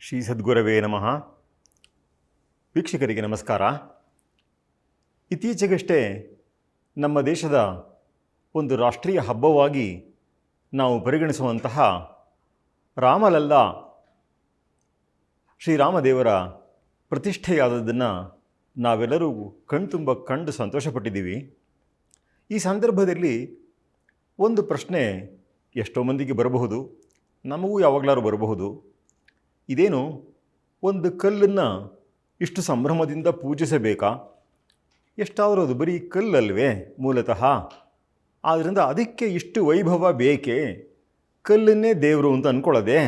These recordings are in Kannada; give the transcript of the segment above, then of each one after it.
ಶ್ರೀ ಸದ್ಗುರವೇ ನಮಃ. ವೀಕ್ಷಕರಿಗೆ ನಮಸ್ಕಾರ. ಇತ್ತೀಚೆಗಷ್ಟೇ ನಮ್ಮ ದೇಶದ ಒಂದು ರಾಷ್ಟ್ರೀಯ ಹಬ್ಬವಾಗಿ ನಾವು ಪರಿಗಣಿಸುವಂತಹ ರಾಮಲಲ್ಲಾ ಶ್ರೀರಾಮದೇವರ ಪ್ರತಿಷ್ಠೆಯಾದದ್ದನ್ನು ನಾವೆಲ್ಲರೂ ಕಣ್ತುಂಬ ಕಂಡು ಸಂತೋಷಪಟ್ಟಿದ್ದೀವಿ. ಈ ಸಂದರ್ಭದಲ್ಲಿ ಒಂದು ಪ್ರಶ್ನೆ ಎಷ್ಟೋ ಮಂದಿಗೆ ಬರಬಹುದು, ನಮಗೂ ಯಾವಾಗಲಾರು ಬರಬಹುದು. ಇದೇನು, ಒಂದು ಕಲ್ಲನ್ನು ಇಷ್ಟು ಸಂಭ್ರಮದಿಂದ ಪೂಜಿಸಬೇಕಾ? ಎಷ್ಟಾದರೂ ಅದು ಬರೀ ಕಲ್ಲಲ್ವೇ ಮೂಲತಃ? ಆದ್ದರಿಂದ ಅದಕ್ಕೆ ಇಷ್ಟು ವೈಭವ ಬೇಕೇ? ಕಲ್ಲನ್ನೇ ದೇವರು ಅಂತ ಅಂದ್ಕೊಳ್ಳೋದೆ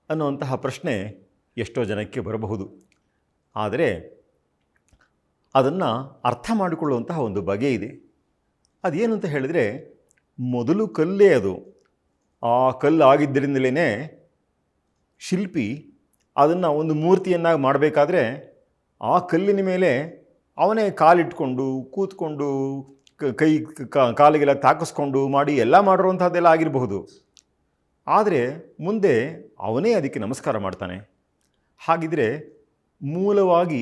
ಅನ್ನುವಂತಹ ಪ್ರಶ್ನೆ ಎಷ್ಟೋ ಜನಕ್ಕೆ ಬರಬಹುದು. ಆದರೆ ಅದನ್ನು ಅರ್ಥ ಮಾಡಿಕೊಳ್ಳುವಂತಹ ಒಂದು ಬಗೆ ಇದೆ. ಅದೇನು ಅಂತ ಹೇಳಿದರೆ, ಮೊದಲು ಕಲ್ಲೇ ಅದು. ಆ ಕಲ್ಲು ಆಗಿದ್ದರಿಂದಲೇ ಶಿಲ್ಪಿ ಅದನ್ನು ಒಂದು ಮೂರ್ತಿಯನ್ನಾಗಿ ಮಾಡಬೇಕಾದ್ರೆ ಆ ಕಲ್ಲಿನ ಮೇಲೆ ಅವನೇ ಕಾಲಿಟ್ಕೊಂಡು ಕೂತ್ಕೊಂಡು ಕೈ ಕಾಲಿಗೆಲ್ಲ ತಾಕಿಸ್ಕೊಂಡು ಮಾಡಿ ಎಲ್ಲ ಮಾಡಿರುವಂಥದ್ದೆಲ್ಲ ಆಗಿರಬಹುದು. ಆದರೆ ಮುಂದೆ ಅವನೇ ಅದಕ್ಕೆ ನಮಸ್ಕಾರ ಮಾಡ್ತಾನೆ. ಹಾಗಿದ್ರೆ ಮೂಲವಾಗಿ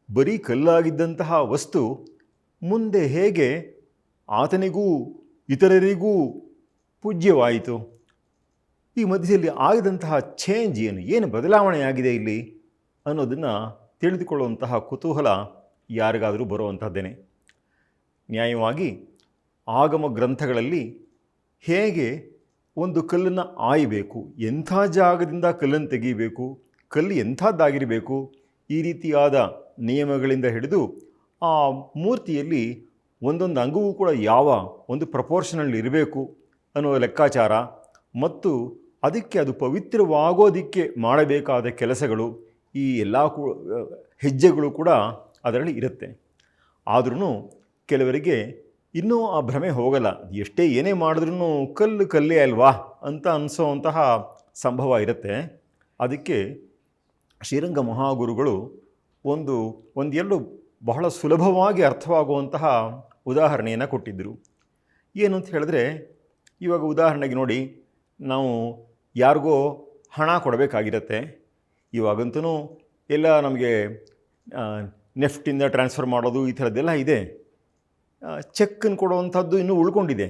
ಬರೀ ಕಲ್ಲಾಗಿದ್ದಂತಹ ವಸ್ತು ಮುಂದೆ ಹೇಗೆ ಆತನಿಗೂ ಇತರರಿಗೂ ಪೂಜ್ಯವಾಯಿತು? ಈ ಮಧ್ಯದಲ್ಲಿ ಆಗಿದಂತಹ ಚೇಂಜ್ ಏನು ಬದಲಾವಣೆ ಆಗಿದೆ ಇಲ್ಲಿ ಅನ್ನೋದನ್ನು ತಿಳಿದುಕೊಳ್ಳುವಂತಹ ಕುತೂಹಲ ಯಾರಿಗಾದರೂ ಬರುವಂಥದ್ದೇನೆ. ನ್ಯಾಯವಾಗಿ ಆಗಮ ಗ್ರಂಥಗಳಲ್ಲಿ ಹೇಗೆ ಒಂದು ಕಲ್ಲನ್ನು ಆಯಬೇಕು, ಎಂಥ ಜಾಗದಿಂದ ಕಲ್ಲನ್ನು ತೆಗೀಬೇಕು, ಕಲ್ಲು ಎಂಥದ್ದಾಗಿರಬೇಕು, ಈ ರೀತಿಯಾದ ನಿಯಮಗಳಿಂದ ಹಿಡಿದು ಆ ಮೂರ್ತಿಯಲ್ಲಿ ಒಂದೊಂದು ಅಂಗವೂ ಕೂಡ ಯಾವ ಒಂದು ಪ್ರಪೋರ್ಷನಲ್ಲಿ ಇರಬೇಕು ಅನ್ನೋ ಲೆಕ್ಕಾಚಾರ ಮತ್ತು ಅದಕ್ಕೆ ಅದು ಪವಿತ್ರವಾಗೋದಕ್ಕೆ ಮಾಡಬೇಕಾದ ಕೆಲಸಗಳು, ಈ ಎಲ್ಲ ಹೆಜ್ಜೆಗಳು ಕೂಡ ಅದರಲ್ಲಿ ಇರುತ್ತೆ. ಆದ್ರೂ ಕೆಲವರಿಗೆ ಇನ್ನೂ ಆ ಭ್ರಮೆ ಹೋಗಲ್ಲ. ಎಷ್ಟೇ ಏನೇ ಮಾಡಿದ್ರೂ ಕಲ್ಲೇ ಅಲ್ವಾ ಅಂತ ಅನಿಸೋವಂತಹ ಸಂಭವ ಇರುತ್ತೆ. ಅದಕ್ಕೆ ಶ್ರೀರಂಗ ಮಹಾಗುರುಗಳು ಒಂದೆರಡು ಬಹಳ ಸುಲಭವಾಗಿ ಅರ್ಥವಾಗುವಂತಹ ಉದಾಹರಣೆಯನ್ನು ಕೊಟ್ಟಿದ್ದರು. ಏನು ಅಂತ ಹೇಳಿದ್ರೆ, ಇವಾಗ ಉದಾಹರಣೆಗೆ ನೋಡಿ, ನಾವು ಯಾರಿಗೋ ಹಣ ಕೊಡಬೇಕಾಗಿರುತ್ತೆ. ಇವಾಗಂತೂ ಎಲ್ಲ ನಮಗೆ ನೆಫ್ಟಿಂದ ಟ್ರಾನ್ಸ್ಫರ್ ಮಾಡೋದು ಈ ಥರದ್ದೆಲ್ಲ ಇದೆ. ಚೆಕ್ಕನ್ನು ಕೊಡುವಂಥದ್ದು ಇನ್ನೂ ಉಳ್ಕೊಂಡಿದೆ.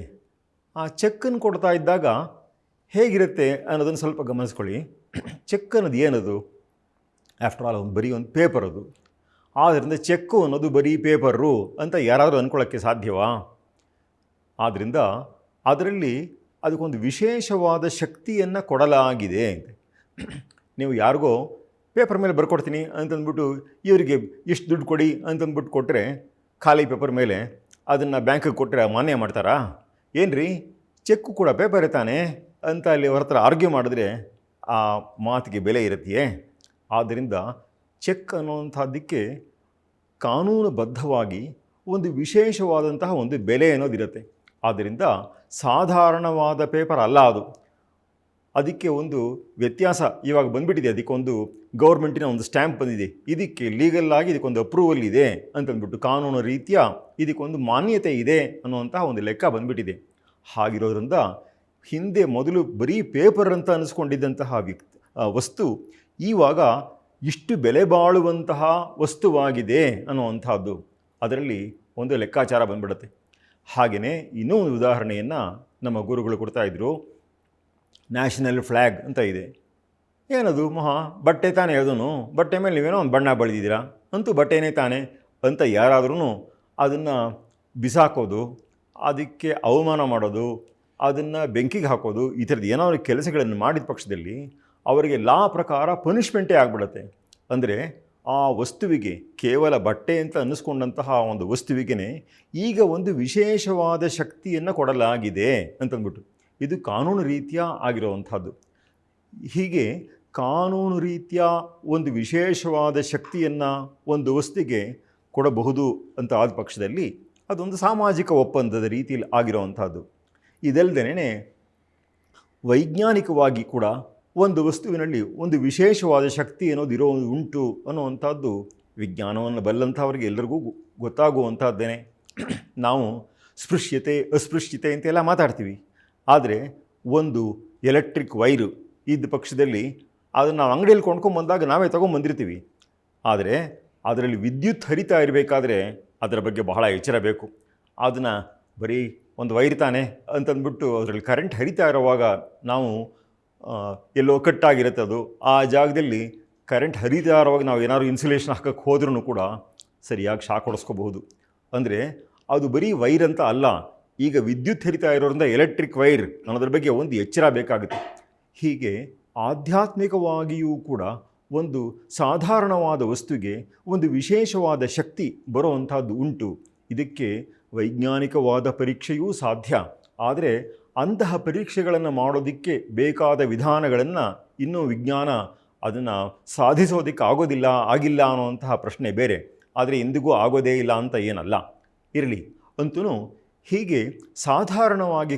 ಆ ಚೆಕ್ಕನ್ನು ಕೊಡ್ತಾ ಇದ್ದಾಗ ಹೇಗಿರುತ್ತೆ ಅನ್ನೋದನ್ನು ಸ್ವಲ್ಪ ಗಮನಿಸ್ಕೊಳ್ಳಿ. ಚೆಕ್ ಅನ್ನೋದು ಏನದು? ಆಫ್ಟರ್ ಆಲ್ ಬರೀ ಒಂದು ಪೇಪರ್ ಅದು. ಆದ್ದರಿಂದ ಚೆಕ್ಕು ಅನ್ನೋದು ಬರೀ ಪೇಪರು ಅಂತ ಯಾರಾದರೂ ಅಂದ್ಕೊಳ್ಳೋಕ್ಕೆ ಸಾಧ್ಯವಾ? ಆದ್ದರಿಂದ ಅದರಲ್ಲಿ ಅದಕ್ಕೊಂದು ವಿಶೇಷವಾದ ಶಕ್ತಿಯನ್ನು ಕೊಡಲಾಗಿದೆ. ನೀವು ಯಾರಿಗೋ ಪೇಪರ್ ಮೇಲೆ ಬರ್ಕೊಡ್ತೀನಿ ಅಂತಂದ್ಬಿಟ್ಟು ಇವರಿಗೆ ಇಷ್ಟು ದುಡ್ಡು ಕೊಡಿ ಅಂತಂದ್ಬಿಟ್ಟು ಕೊಟ್ಟರೆ, ಖಾಲಿ ಪೇಪರ್ ಮೇಲೆ ಅದನ್ನು ಬ್ಯಾಂಕಿಗೆ ಕೊಟ್ಟರೆ ಮಾನ್ಯ ಮಾಡ್ತಾರಾ? ಏನು ರೀ, ಚೆಕ್ಕು ಕೂಡ ಪೇಪರೇ ತಾನೆ ಅಂತ ಅಲ್ಲಿ ಅವ್ರ ಹತ್ರ ಆರ್ಗ್ಯೂ ಮಾಡಿದ್ರೆ ಆ ಮಾತಿಗೆ ಬೆಲೆ ಇರುತ್ತೆಯೇ? ಆದ್ದರಿಂದ ಚೆಕ್ ಅನ್ನುವಂಥದ್ದಕ್ಕೆ ಕಾನೂನುಬದ್ಧವಾಗಿ ಒಂದು ವಿಶೇಷವಾದಂತಹ ಒಂದು ಬೆಲೆ ಅನ್ನೋದಿರುತ್ತೆ. ಆದ್ದರಿಂದ ಸಾಧಾರಣವಾದ ಪೇಪರ್ ಅಲ್ಲ ಅದು. ಅದಕ್ಕೆ ಒಂದು ವ್ಯತ್ಯಾಸ ಇವಾಗ ಬಂದುಬಿಟ್ಟಿದೆ. ಅದಕ್ಕೊಂದು ಗೌರ್ಮೆಂಟಿನ ಒಂದು ಸ್ಟ್ಯಾಂಪ್ ಬಂದಿದೆ, ಇದಕ್ಕೆ ಲೀಗಲ್ಲಾಗಿ ಇದಕ್ಕೊಂದು ಅಪ್ರೂವಲ್ ಇದೆ ಅಂತಂದ್ಬಿಟ್ಟು, ಕಾನೂನು ರೀತಿಯ ಇದಕ್ಕೊಂದು ಮಾನ್ಯತೆ ಇದೆ ಅನ್ನುವಂತಹ ಒಂದು ಲೆಕ್ಕ ಬಂದುಬಿಟ್ಟಿದೆ. ಹಾಗಿರೋದ್ರಿಂದ ಹಿಂದೆ ಮೊದಲು ಬರೀ ಪೇಪರ್ ಅಂತ ಅನ್ನಿಸ್ಕೊಂಡಿದ್ದಂತಹ ವಸ್ತು ಇವಾಗ ಇಷ್ಟು ಬೆಲೆ ಬಾಳುವಂತಹ ವಸ್ತುವಾಗಿದೆ ಅನ್ನುವಂಥದ್ದು ಅದರಲ್ಲಿ ಒಂದು ಲೆಕ್ಕಾಚಾರ ಬಂದ್ಬಿಡುತ್ತೆ. ಹಾಗೆಯೇ ಇನ್ನೂ ಒಂದು ಉದಾಹರಣೆಯನ್ನು ನಮ್ಮ ಗುರುಗಳು ಕೊಡ್ತಾಯಿದ್ರು. ನ್ಯಾಷನಲ್ ಫ್ಲ್ಯಾಗ್ ಅಂತ ಇದೆ. ಏನದು? ಬಟ್ಟೆ ತಾನೇ ಅದನ್ನು, ಬಟ್ಟೆ ಮೇಲೆ ನೀವೇನೋ ಒಂದು ಬಣ್ಣ ಬಳಿದಿದ್ದೀರಾ, ಅಂತೂ ಬಟ್ಟೆನೇ ತಾನೇ ಅಂತ ಯಾರಾದ್ರೂ ಅದನ್ನು ಬಿಸಾಕೋದು, ಅದಕ್ಕೆ ಅವಮಾನ ಮಾಡೋದು, ಅದನ್ನು ಬೆಂಕಿಗೆ ಹಾಕೋದು, ಈ ಥರದ್ದು ಏನಾದರೂ ಕೆಲಸಗಳನ್ನು ಮಾಡಿದ ಪಕ್ಷದಲ್ಲಿ ಅವರಿಗೆ ಲಾ ಪ್ರಕಾರ ಪನಿಷ್ಮೆಂಟೇ ಆಗಿಬಿಡುತ್ತೆ. ಅಂದರೆ ಆ ವಸ್ತುವಿಗೆ, ಕೇವಲ ಬಟ್ಟೆ ಅಂತ ಅನ್ನಿಸ್ಕೊಂಡಂತಹ ಒಂದು ವಸ್ತುವಿಗೆ ಈಗ ಒಂದು ವಿಶೇಷವಾದ ಶಕ್ತಿಯನ್ನು ಕೊಡಲಾಗಿದೆ ಅಂತಂದ್ಬಿಟ್ಟು, ಇದು ಕಾನೂನು ರೀತಿಯ ಆಗಿರುವಂಥದ್ದು. ಹೀಗೆ ಕಾನೂನು ರೀತಿಯ ಒಂದು ವಿಶೇಷವಾದ ಶಕ್ತಿಯನ್ನು ಒಂದು ವಸ್ತುವಿಗೆ ಕೊಡಬಹುದು ಅಂತ ಆದ ಪಕ್ಷದಲ್ಲಿ ಅದೊಂದು ಸಾಮಾಜಿಕ ಒಪ್ಪಂದದ ರೀತಿಯಲ್ಲಿ ಆಗಿರುವಂಥದ್ದು. ಇದಲ್ಲದೇ ವೈಜ್ಞಾನಿಕವಾಗಿ ಕೂಡ ಒಂದು ವಸ್ತುವಿನಲ್ಲಿ ಒಂದು ವಿಶೇಷವಾದ ಶಕ್ತಿ ಅನ್ನೋದು ಉಂಟು ಅನ್ನುವಂಥದ್ದು ವಿಜ್ಞಾನವನ್ನು ಬಲ್ಲಂಥವ್ರಿಗೆ ಎಲ್ಲರಿಗೂ ಗೊತ್ತಾಗುವಂಥದ್ದೇನೆ. ನಾವು ಸ್ಪೃಶ್ಯತೆ ಅಸ್ಪೃಶ್ಯತೆ ಅಂತೆಲ್ಲ ಮಾತಾಡ್ತೀವಿ. ಆದರೆ ಒಂದು ಎಲೆಕ್ಟ್ರಿಕ್ ವೈರು ಇದ್ದ ಪಕ್ಷದಲ್ಲಿ ಅದನ್ನು ನಾವು ಅಂಗಡಿಯಲ್ಲಿ ಕೊಂಡ್ಕೊಂಬಂದಾಗ ನಾವೇ ತೊಗೊಂಬಂದಿರ್ತೀವಿ. ಆದರೆ ಅದರಲ್ಲಿ ವಿದ್ಯುತ್ ಹರಿತಾ ಇರಬೇಕಾದ್ರೆ ಅದರ ಬಗ್ಗೆ ಬಹಳ ಎಚ್ಚರ ಬೇಕು. ಅದನ್ನು ಬರೀ ಒಂದು ವೈರ್ ತಾನೆ ಅಂತಂದ್ಬಿಟ್ಟು ಅದರಲ್ಲಿ ಕರೆಂಟ್ ಹರಿತಾ ಇರೋವಾಗ ನಾವು ಎಲ್ಲೋ ಕಟ್ಟಾಗಿರುತ್ತೆ ಅದು, ಆ ಜಾಗದಲ್ಲಿ ಕರೆಂಟ್ ಹರಿತಾ ಇರೋವಾಗ ನಾವು ಏನಾದ್ರು ಇನ್ಸುಲೇಷನ್ ಹಾಕೋಕ್ಕೆ ಹೋದ್ರೂ ಕೂಡ ಸರಿಯಾಗಿ ಶಾಕ್ ಹೊಡೆಸ್ಕೋಬಹುದು. ಅಂದರೆ ಅದು ಬರೀ ವೈರ್ ಅಂತ ಅಲ್ಲ, ಈಗ ವಿದ್ಯುತ್ ಹರಿತಾ ಇರೋದ್ರಿಂದ ಎಲೆಕ್ಟ್ರಿಕ್ ವೈರ್ ಅನ್ನೋದ್ರ ಬಗ್ಗೆ ಒಂದು ಎಚ್ಚರ ಬೇಕಾಗುತ್ತೆ. ಹೀಗೆ ಆಧ್ಯಾತ್ಮಿಕವಾಗಿಯೂ ಕೂಡ ಒಂದು ಸಾಧಾರಣವಾದ ವಸ್ತುಗೆ ಒಂದು ವಿಶೇಷವಾದ ಶಕ್ತಿ ಬರುವಂಥದ್ದು ಉಂಟು. ಇದಕ್ಕೆ ವೈಜ್ಞಾನಿಕವಾದ ಪರೀಕ್ಷೆಯೂ ಸಾಧ್ಯ. ಆದರೆ ಅಂತಹ ಪರೀಕ್ಷೆಗಳನ್ನು ಮಾಡೋದಕ್ಕೆ ಬೇಕಾದ ವಿಧಾನಗಳನ್ನು ಇನ್ನೂ ವಿಜ್ಞಾನ ಅದನ್ನು ಸಾಧಿಸೋದಕ್ಕೆ ಆಗಿಲ್ಲ ಅನ್ನುವಂತಹ ಪ್ರಶ್ನೆ ಬೇರೆ. ಆದರೆ ಎಂದಿಗೂ ಆಗೋದೇ ಇಲ್ಲ ಅಂತ ಏನಲ್ಲ. ಇರಲಿ ಅಂತೂ ಹೀಗೆ ಸಾಧಾರಣವಾಗಿ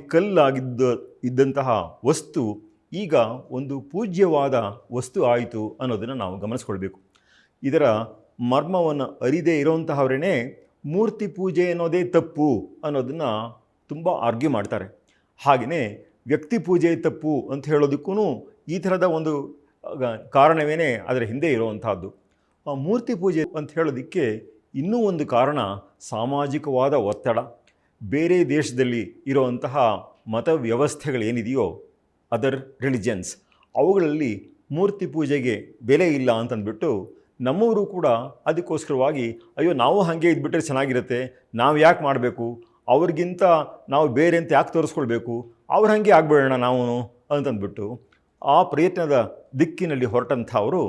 ಇದ್ದಂತಹ ವಸ್ತು ಈಗ ಒಂದು ಪೂಜ್ಯವಾದ ವಸ್ತು ಆಯಿತು ಅನ್ನೋದನ್ನು ನಾವು ಗಮನಿಸ್ಕೊಳ್ಬೇಕು. ಇದರ ಮರ್ಮವನ್ನು ಅರಿದೇ ಇರೋಂತಹವರೇ ಮೂರ್ತಿ ಪೂಜೆ ಅನ್ನೋದೇ ತಪ್ಪು ಅನ್ನೋದನ್ನು ತುಂಬ ಆರ್ಗ್ಯೂ ಮಾಡ್ತಾರೆ. ಹಾಗೆಯೇ ವ್ಯಕ್ತಿ ಪೂಜೆ ತಪ್ಪು ಅಂತ ಹೇಳೋದಕ್ಕೂ ಈ ಥರದ ಒಂದು ಕಾರಣವೇ ಅದರ ಹಿಂದೆ ಇರುವಂತಹದ್ದು. ಮೂರ್ತಿ ಪೂಜೆ ಅಂತ ಹೇಳೋದಕ್ಕೆ ಇನ್ನೂ ಒಂದು ಕಾರಣ ಸಾಮಾಜಿಕವಾದ ಒತ್ತಡ. ಬೇರೆ ದೇಶದಲ್ಲಿ ಇರುವಂತಹ ಮತ ವ್ಯವಸ್ಥೆಗಳೇನಿದೆಯೋ, ಅದರ್ ರಿಲಿಜನ್ಸ್, ಅವುಗಳಲ್ಲಿ ಮೂರ್ತಿ ಪೂಜೆಗೆ ಬೆಲೆ ಇಲ್ಲ ಅಂತಂದ್ಬಿಟ್ಟು ನಮ್ಮವರು ಕೂಡ ಅದಕ್ಕೋಸ್ಕರವಾಗಿ ಅಯ್ಯೋ ನಾವು ಹಾಗೆ ಇದ್ಬಿಟ್ರೆ ಚೆನ್ನಾಗಿರುತ್ತೆ, ನಾವು ಯಾಕೆ ಮಾಡಬೇಕು, ಅವ್ರಿಗಿಂತ ನಾವು ಬೇರೆ ಅಂತ ಯಾಕೆ ತೋರಿಸ್ಕೊಳ್ಬೇಕು, ಅವ್ರು ಹಾಗೆ ಆಗ್ಬೇಡೋಣ ನಾವು ಅಂತಂದ್ಬಿಟ್ಟು ಆ ಪ್ರಯತ್ನದ ದಿಕ್ಕಿನಲ್ಲಿ ಹೊರಟಂಥವರು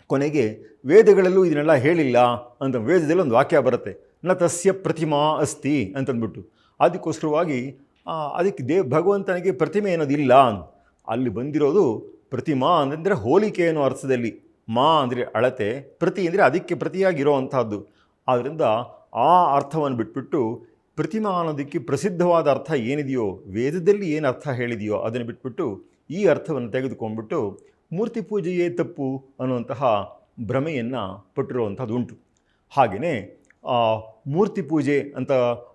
ಕೊನೆಗೆ ವೇದಗಳಲ್ಲೂ ಇದನ್ನೆಲ್ಲ ಹೇಳಿಲ್ಲ ಅಂತ ವೇದದಲ್ಲಿ ಒಂದು ವಾಕ್ಯ ಬರುತ್ತೆ, ನ ತಸ್ಯ ಪ್ರತಿಮಾ ಅಸ್ತಿ ಅಂತಂದ್ಬಿಟ್ಟು. ಅದಕ್ಕೋಸ್ಕರವಾಗಿ ಅದಕ್ಕೆ ಭಗವಂತನಿಗೆ ಪ್ರತಿಮೆ ಅನ್ನೋದಿಲ್ಲ. ಅಲ್ಲಿ ಬಂದಿರೋದು ಪ್ರತಿಮಾ ಅಂದರೆ ಹೋಲಿಕೆ ಅನ್ನೋ ಅರ್ಥದಲ್ಲಿ, ಮಾ ಅಂದರೆ ಅಳತೆ, ಪ್ರತಿ ಅಂದರೆ ಅದಕ್ಕೆ ಪ್ರತಿಯಾಗಿರೋ ಅಂಥದ್ದು. ಆದ್ದರಿಂದ ಆ ಅರ್ಥವನ್ನು ಬಿಟ್ಬಿಟ್ಟು ಪ್ರತಿಮಾ ಅನ್ನೋದಕ್ಕೆ ಪ್ರಸಿದ್ಧವಾದ ಅರ್ಥ ಏನಿದೆಯೋ, ವೇದದಲ್ಲಿ ಏನು ಅರ್ಥ ಹೇಳಿದೆಯೋ ಅದನ್ನು ಬಿಟ್ಬಿಟ್ಟು ಈ ಅರ್ಥವನ್ನು ತೆಗೆದುಕೊಂಡ್ಬಿಟ್ಟು ಮೂರ್ತಿ ಪೂಜೆಯೇ ತಪ್ಪು ಅನ್ನುವಂತಹ ಭ್ರಮೆಯನ್ನು ಪಟ್ಟಿರುವಂಥದ್ದು ಉಂಟು. ಹಾಗೆಯೇ ಮೂರ್ತಿ ಪೂಜೆ ಅಂತ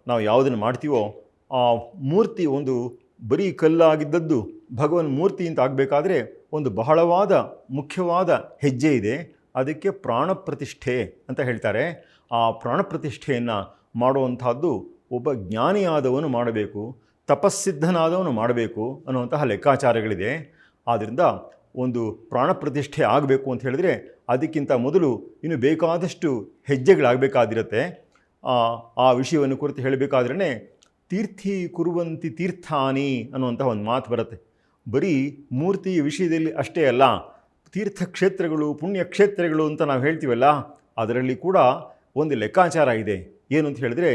ನಾವು ಯಾವುದನ್ನು ಮಾಡ್ತೀವೋ ಆ ಮೂರ್ತಿ ಒಂದು ಬರೀ ಕಲ್ಲಾಗಿದ್ದದ್ದು ಭಗವನ್ ಮೂರ್ತಿ ಅಂತ ಆಗಬೇಕಾದ್ರೆ ಒಂದು ಬಹಳವಾದ ಮುಖ್ಯವಾದ ಹೆಜ್ಜೆ ಇದೆ. ಅದಕ್ಕೆ ಪ್ರಾಣ ಪ್ರತಿಷ್ಠೆ ಅಂತ ಹೇಳ್ತಾರೆ. ಆ ಪ್ರಾಣ ಪ್ರತಿಷ್ಠೆಯನ್ನು ಮಾಡುವಂಥದ್ದು ಒಬ್ಬ ಜ್ಞಾನಿಯಾದವನು ಮಾಡಬೇಕು, ತಪಸ್ಸಿದ್ಧನಾದವನು ಮಾಡಬೇಕು ಅನ್ನುವಂತಹ ಲೆಕ್ಕಾಚಾರಗಳಿದೆ. ಆದ್ದರಿಂದ ಒಂದು ಪ್ರಾಣ ಪ್ರತಿಷ್ಠೆ ಆಗಬೇಕು ಅಂತ ಹೇಳಿದ್ರೆ ಅದಕ್ಕಿಂತ ಮೊದಲು ಇನ್ನು ಬೇಕಾದಷ್ಟು ಹೆಜ್ಜೆಗಳಾಗಬೇಕಾದಿರುತ್ತೆ. ಆ ವಿಷಯವನ್ನು ಕುರಿತು ಹೇಳಬೇಕಾದ್ರೇ ತೀರ್ಥಿ ಕುರುವಂತಿ ತೀರ್ಥಾನಿ ಅನ್ನುವಂಥ ಒಂದು ಮಾತು ಬರುತ್ತೆ. ಬರೀ ಮೂರ್ತಿ ವಿಷಯದಲ್ಲಿ ಅಷ್ಟೇ ಅಲ್ಲ, ತೀರ್ಥಕ್ಷೇತ್ರಗಳು ಪುಣ್ಯಕ್ಷೇತ್ರಗಳು ಅಂತ ನಾವು ಹೇಳ್ತೀವಲ್ಲ, ಅದರಲ್ಲಿ ಕೂಡ ಒಂದು ಲೆಕ್ಕಾಚಾರ ಇದೆ. ಏನು ಅಂತ ಹೇಳಿದ್ರೆ,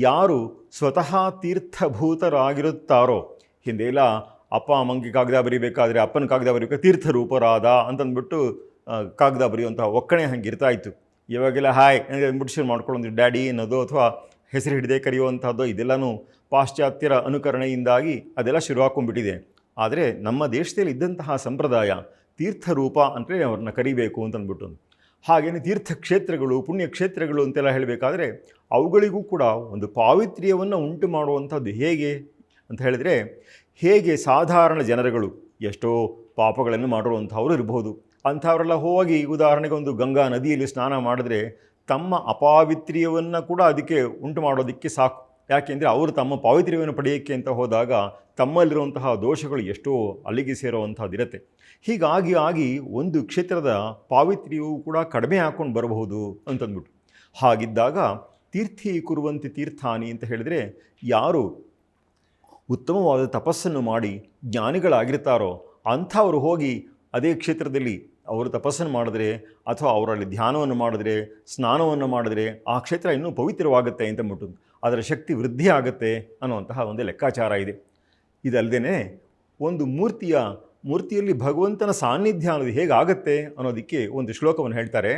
ಯಾರು ಸ್ವತಃ ತೀರ್ಥಭೂತರಾಗಿರುತ್ತಾರೋ, ಹಿಂದೆಲ್ಲ ಅಪ್ಪ ಅಮ್ಮಂಗೆ ಕಾಗದ ಬರೀಬೇಕಾದ್ರೆ ಅಪ್ಪನ ಕಾಗದ ಬರೀಬೇಕು ತೀರ್ಥರೂಪರಾದ ಅಂತಂದ್ಬಿಟ್ಟು ಕಾಗದ ಬರೆಯುವಂಥ ಒಕ್ಕಣೆ ಹಂಗೆ ಇರ್ತಾ ಇತ್ತು. ಇವಾಗೆಲ್ಲ ಹಾಯ್ ಅಂದ್ಬಿಟ್ಟು ಶುರು ಮಾಡ್ಕೊಳ್ಳೋದು ಡ್ಯಾಡಿ ಅನ್ನೋದು ಅಥವಾ ಹೆಸರು ಹಿಡಿದೇ ಕರೆಯುವಂಥದ್ದು, ಇದೆಲ್ಲನೂ ಪಾಶ್ಚಾತ್ಯರ ಅನುಕರಣೆಯಿಂದಾಗಿ ಅದೆಲ್ಲ ಶುರು ಹಾಕ್ಕೊಂಡ್ಬಿಟ್ಟಿದೆ. ಆದರೆ ನಮ್ಮ ದೇಶದಲ್ಲಿ ಇದ್ದಂತಹ ಸಂಪ್ರದಾಯ ತೀರ್ಥರೂಪ ಅಂದರೆ ಅವ್ರನ್ನ ಕರಿಬೇಕು ಅಂತಂದ್ಬಿಟ್ಟು. ಹಾಗೆಯೇ ತೀರ್ಥಕ್ಷೇತ್ರಗಳು ಪುಣ್ಯಕ್ಷೇತ್ರಗಳು ಅಂತೆಲ್ಲ ಹೇಳಬೇಕಾದ್ರೆ ಅವುಗಳಿಗೂ ಕೂಡ ಒಂದು ಪಾವಿತ್ರ್ಯವನ್ನು ಉಂಟು ಮಾಡುವಂಥದ್ದು ಹೇಗೆ ಅಂತ ಹೇಳಿದರೆ, ಹೇಗೆ ಸಾಧಾರಣ ಜನರುಗಳು ಎಷ್ಟೋ ಪಾಪಗಳನ್ನು ಮಾಡಿರುವಂಥವ್ರು ಇರ್ಬೋದು, ಅಂಥವರೆಲ್ಲ ಹೋಗಿ ಉದಾಹರಣೆಗೆ ಒಂದು ಗಂಗಾ ನದಿಯಲ್ಲಿ ಸ್ನಾನ ಮಾಡಿದ್ರೆ ತಮ್ಮ ಅಪಾವಿತ್ರ್ಯವನ್ನು ಕೂಡ ಅದಕ್ಕೆ ಉಂಟು ಮಾಡೋದಕ್ಕೆ ಸಾಕು. ಯಾಕೆಂದರೆ ಅವರು ತಮ್ಮ ಪಾವಿತ್ರ್ಯವನ್ನು ಪಡೆಯೋಕ್ಕೆ ಅಂತ ಹೋದಾಗ ತಮ್ಮಲ್ಲಿರುವಂತಹ ದೋಷಗಳು ಎಷ್ಟೋ ಅಲ್ಲಿಗೆ ಸೇರುವಂಥದ್ದಿರುತ್ತೆ. ಹೀಗಾಗಿ ಒಂದು ಕ್ಷೇತ್ರದ ಪಾವಿತ್ರ್ಯವು ಕೂಡ ಕಡಿಮೆ ಹಾಕ್ಕೊಂಡು ಬರಬಹುದು ಅಂತಂದ್ಬಿಟ್ಟು. ಹಾಗಿದ್ದಾಗ ತೀರ್ಥಿ ಕುರುವಂತಿ ತೀರ್ಥಾನಿ ಅಂತ ಹೇಳಿದರೆ, ಯಾರು ಉತ್ತಮವಾದ ತಪಸ್ಸನ್ನು ಮಾಡಿ ಜ್ಞಾನಿಗಳಾಗಿರ್ತಾರೋ ಅಂಥವರು ಹೋಗಿ ಅದೇ ಕ್ಷೇತ್ರದಲ್ಲಿ ಅವರು ತಪಸ್ಸನ್ನು ಮಾಡಿದ್ರೆ ಅಥವಾ ಅವರಲ್ಲಿ ಧ್ಯಾನವನ್ನು ಮಾಡಿದ್ರೆ ಸ್ನಾನವನ್ನು ಮಾಡಿದ್ರೆ ಆ ಕ್ಷೇತ್ರ ಇನ್ನೂ ಪವಿತ್ರವಾಗುತ್ತೆ ಅಂತಂದ್ಬಿಟ್ಟು ಅದರ ಶಕ್ತಿ ವೃದ್ಧಿ ಆಗುತ್ತೆ ಅನ್ನುವಂತಹ ಒಂದು ಲೆಕ್ಕಾಚಾರ ಇದೆ. ಇದಲ್ಲದೆ ಒಂದು ಮೂರ್ತಿಯಲ್ಲಿ ಭಗವಂತನ ಸಾನ್ನಿಧ್ಯ ಅನ್ನೋದು ಹೇಗಾಗತ್ತೆ ಅನ್ನೋದಕ್ಕೆ ಒಂದು ಶ್ಲೋಕವನ್ನು ಹೇಳ್ತಾರೆ.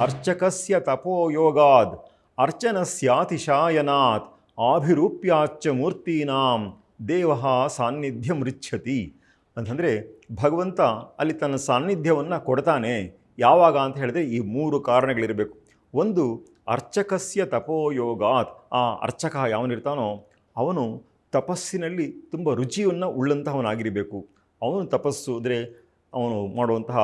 ಅರ್ಚಕಸ್ಯ ತಪೋಯೋಗಾದ್ ಅರ್ಚನಸ್ಯಾತಿಶಾಯನಾತ್ ಆಭಿರೂಪ್ಯಾಚ್ಚ ಮೂರ್ತೀನಾಂ ದೇವಃ ಸಾನ್ನಿಧ್ಯಂ ರಿಚ್ಛತಿ ಅಂತಂದರೆ, ಭಗವಂತ ಅಲ್ಲಿ ತನ್ನ ಸಾನ್ನಿಧ್ಯವನ್ನು ಕೊಡ್ತಾನೆ. ಯಾವಾಗ ಅಂತ ಹೇಳಿದ್ರೆ ಈ 3 ಕಾರಣಗಳಿರಬೇಕು. ಒಂದು, ಅರ್ಚಕಸ್ಯ ತಪೋಯೋಗಾತ್, ಆ ಅರ್ಚಕ ಯಾವನಿರ್ತಾನೋ ಅವನು ತಪಸ್ಸಿನಲ್ಲಿ ತುಂಬ ರುಚಿಯನ್ನು ಉಳ್ಳಂತಹವನಾಗಿರಬೇಕು. ಅವನು ತಪಸ್ಸು ಅಂದರೆ ಅವನು ಮಾಡುವಂತಹ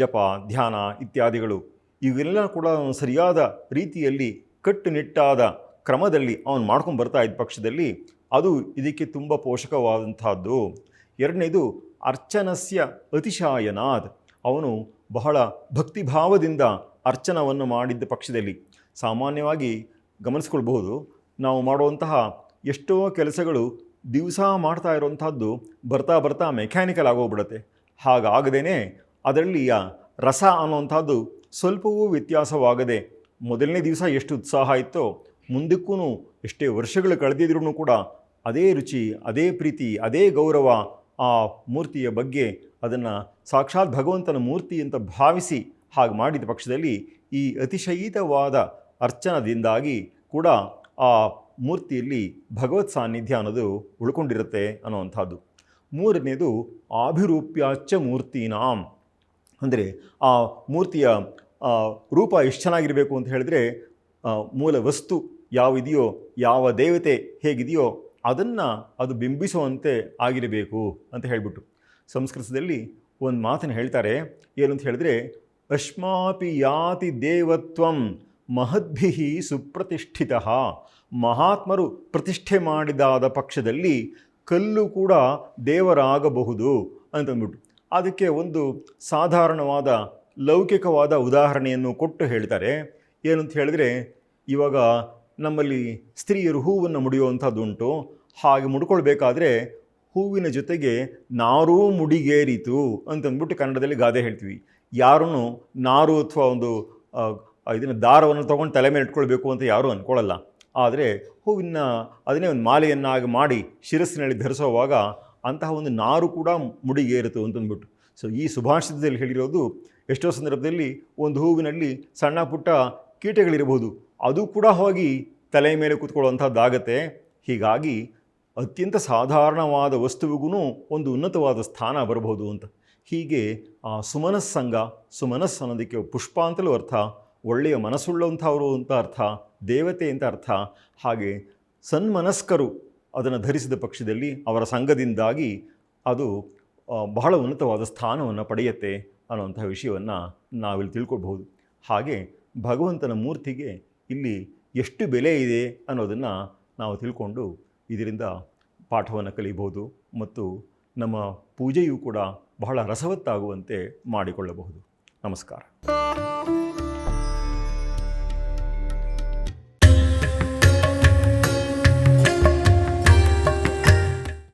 ಜಪ ಧ್ಯಾನ ಇತ್ಯಾದಿಗಳು ಇವೆಲ್ಲ ಕೂಡ ಅವನು ಸರಿಯಾದ ರೀತಿಯಲ್ಲಿ ಕಟ್ಟುನಿಟ್ಟಾದ ಕ್ರಮದಲ್ಲಿ ಅವನು ಮಾಡ್ಕೊಂಡು ಬರ್ತಾ ಇದ್ದ ಪಕ್ಷದಲ್ಲಿ ಅದು ಇದಕ್ಕೆ ತುಂಬ ಪೋಷಕವಾದಂತಹದ್ದು. ಎರಡನೇದು ಅರ್ಚನಸ್ಯ ಅತಿಶಾಯನಾದ್, ಅವನು ಬಹಳ ಭಕ್ತಿಭಾವದಿಂದ ಅರ್ಚನವನ್ನು ಮಾಡಿದ್ದ ಪಕ್ಷದಲ್ಲಿ ಸಾಮಾನ್ಯವಾಗಿ ಗಮನಿಸ್ಕೊಳ್ಬಹುದು, ನಾವು ಮಾಡುವಂತಹ ಎಷ್ಟೋ ಕೆಲಸಗಳು ದಿವಸ ಮಾಡ್ತಾ ಇರುವಂಥದ್ದು ಬರ್ತಾ ಬರ್ತಾ ಮೆಕ್ಯಾನಿಕಲ್ ಆಗೋಗ್ಬಿಡುತ್ತೆ. ಹಾಗಾಗದೇ ಅದರಲ್ಲಿಯ ರಸ ಅನ್ನುವಂಥದ್ದು ಸ್ವಲ್ಪವೂ ವ್ಯತ್ಯಾಸವಾಗದೆ ಮೊದಲನೇ ದಿವಸ ಎಷ್ಟು ಉತ್ಸಾಹ ಇತ್ತೋ ಮುಂದಕ್ಕೂ ಎಷ್ಟೇ ವರ್ಷಗಳು ಕಳೆದಿದ್ರೂ ಕೂಡ ಅದೇ ರುಚಿ, ಅದೇ ಪ್ರೀತಿ, ಅದೇ ಗೌರವ ಆ ಮೂರ್ತಿಯ ಬಗ್ಗೆ, ಅದನ್ನು ಸಾಕ್ಷಾತ್ ಭಗವಂತನ ಮೂರ್ತಿ ಅಂತ ಭಾವಿಸಿ ಹಾಗೆ ಮಾಡಿದ ಪಕ್ಷದಲ್ಲಿ ಈ ಅತಿಶಯಿತವಾದ ಅರ್ಚನದಿಂದಾಗಿ ಕೂಡ ಆ ಮೂರ್ತಿಯಲ್ಲಿ ಭಗವತ್ ಸಾನ್ನಿಧ್ಯ ಅನ್ನೋದು ಉಳ್ಕೊಂಡಿರುತ್ತೆ ಅನ್ನುವಂಥದ್ದು. ಮೂರನೇದು ಆಭಿರೂಪ್ಯಾಚ ಮೂರ್ತಿನಾಂ, ಅಂದರೆ ಆ ಮೂರ್ತಿಯ ರೂಪ ಎಷ್ಟು ಚೆನ್ನಾಗಿರಬೇಕು ಅಂತ ಹೇಳಿದ್ರೆ ಮೂಲ ವಸ್ತು ಯಾವಿದೆಯೋ, ಯಾವ ದೇವತೆ ಹೇಗಿದೆಯೋ ಅದು ಬಿಂಬಿಸುವಂತೆ ಆಗಿರಬೇಕು ಅಂತ ಹೇಳಿಬಿಟ್ಟು ಸಂಸ್ಕೃತದಲ್ಲಿ ಒಂದು ಮಾತನ್ನು ಹೇಳ್ತಾರೆ. ಏನು ಅಂತ ಹೇಳಿದ್ರೆ, ಅಶ್ಮಾಪಿ ಯಾತಿ ದೇವತ್ವಂ ಮಹದ್ಭಿ ಸುಪ್ರತಿಷ್ಠಿತ, ಮಹಾತ್ಮರು ಪ್ರತಿಷ್ಠೆ ಮಾಡಿದಾದ ಪಕ್ಷದಲ್ಲಿ ಕಲ್ಲು ಕೂಡ ದೇವರಾಗಬಹುದು ಅಂತಂದ್ಬಿಟ್ಟು ಅದಕ್ಕೆ ಒಂದು ಸಾಧಾರಣವಾದ ಲೌಕಿಕವಾದ ಉದಾಹರಣೆಯನ್ನು ಕೊಟ್ಟು ಹೇಳ್ತಾರೆ. ಏನಂತ ಹೇಳಿದ್ರೆ, ಇವಾಗ ನಮ್ಮಲ್ಲಿ ಸ್ತ್ರೀಯರು ಹೂವನ್ನು ಮುಡಿಯುವಂಥದ್ದುಂಟು. ಹಾಗೆ ಮುಡ್ಕೊಳ್ಬೇಕಾದ್ರೆ ಹೂವಿನ ಜೊತೆಗೆ ನಾರೂ ಮುಡಿಗೇರಿತು ಅಂತಂದ್ಬಿಟ್ಟು ಕನ್ನಡದಲ್ಲಿ ಗಾದೆ ಹೇಳ್ತೀವಿ. ಯಾರೂ ನಾರು ಅಥವಾ ಒಂದು ಇದನ್ನು ದಾರವನ್ನು ತೊಗೊಂಡು ತಲೆ ಮೇಲೆ ಇಟ್ಕೊಳ್ಬೇಕು ಅಂತ ಯಾರೂ ಅಂದ್ಕೊಳ್ಳಲ್ಲ. ಆದರೆ ಹೂವಿನ ಅದನ್ನೇ ಒಂದು ಮಾಲೆಯನ್ನಾಗಿ ಮಾಡಿ ಶಿರಸ್ಸಿನಲ್ಲಿ ಧರಿಸುವಾಗ ಅಂತಹ ಒಂದು ನಾರು ಕೂಡ ಮುಡಿಗೇರಿತು ಅಂತಂದ್ಬಿಟ್ಟು. ಸೊ ಈ ಸುಭಾಷಿತದಲ್ಲಿ ಹೇಳಿರೋದು ಎಷ್ಟೋ ಸಂದರ್ಭದಲ್ಲಿ ಒಂದು ಹೂವಿನಲ್ಲಿ ಸಣ್ಣ ಪುಟ್ಟ ಕೀಟಗಳಿರಬಹುದು, ಅದು ಕೂಡ ಹೋಗಿ ತಲೆಯ ಮೇಲೆ ಕೂತ್ಕೊಳ್ಳುವಂಥದ್ದಾಗತ್ತೆ. ಹೀಗಾಗಿ ಅತ್ಯಂತ ಸಾಧಾರಣವಾದ ವಸ್ತುವಿಗೂ ಒಂದು ಉನ್ನತವಾದ ಸ್ಥಾನ ಬರಬಹುದು ಅಂತ. ಹೀಗೆ ಆ ಸುಮನಸ್ಸಂಗ, ಸುಮನಸ್ಸು ಅನ್ನೋದಕ್ಕೆ ಪುಷ್ಪ ಅಂತಲೂ ಅರ್ಥ, ಒಳ್ಳೆಯ ಮನಸ್ಸುಳ್ಳಂಥವರು ಅಂತ ಅರ್ಥ, ದೇವತೆ ಅಂತ ಅರ್ಥ. ಹಾಗೆ ಸನ್ಮನಸ್ಕರು ಅದನ್ನು ಧರಿಸಿದ ಪಕ್ಷದಲ್ಲಿ ಅವರ ಸಂಘದಿಂದಾಗಿ ಅದು ಬಹಳ ಉನ್ನತವಾದ ಸ್ಥಾನವನ್ನು ಪಡೆಯುತ್ತೆ ಅನ್ನುವಂಥ ವಿಷಯವನ್ನು ನಾವಿಲ್ಲಿ ತಿಳ್ಕೊಳ್ಬಹುದು. ಹಾಗೆ ಭಗವಂತನ ಮೂರ್ತಿಗೆ ಇಲ್ಲಿ ಎಷ್ಟು ಬೆಲೆ ಇದೆ ಅನ್ನೋದನ್ನು ನಾವು ತಿಳ್ಕೊಂಡು ಇದರಿಂದ ಪಾಠವನ್ನು ಕಲಿಯಬಹುದು ಮತ್ತು ನಮ್ಮ ಪೂಜೆಯೂ ಕೂಡ ಬಹಳ ರಸವತ್ತಾಗುವಂತೆ ಮಾಡಿಕೊಳ್ಳಬಹುದು. ನಮಸ್ಕಾರ.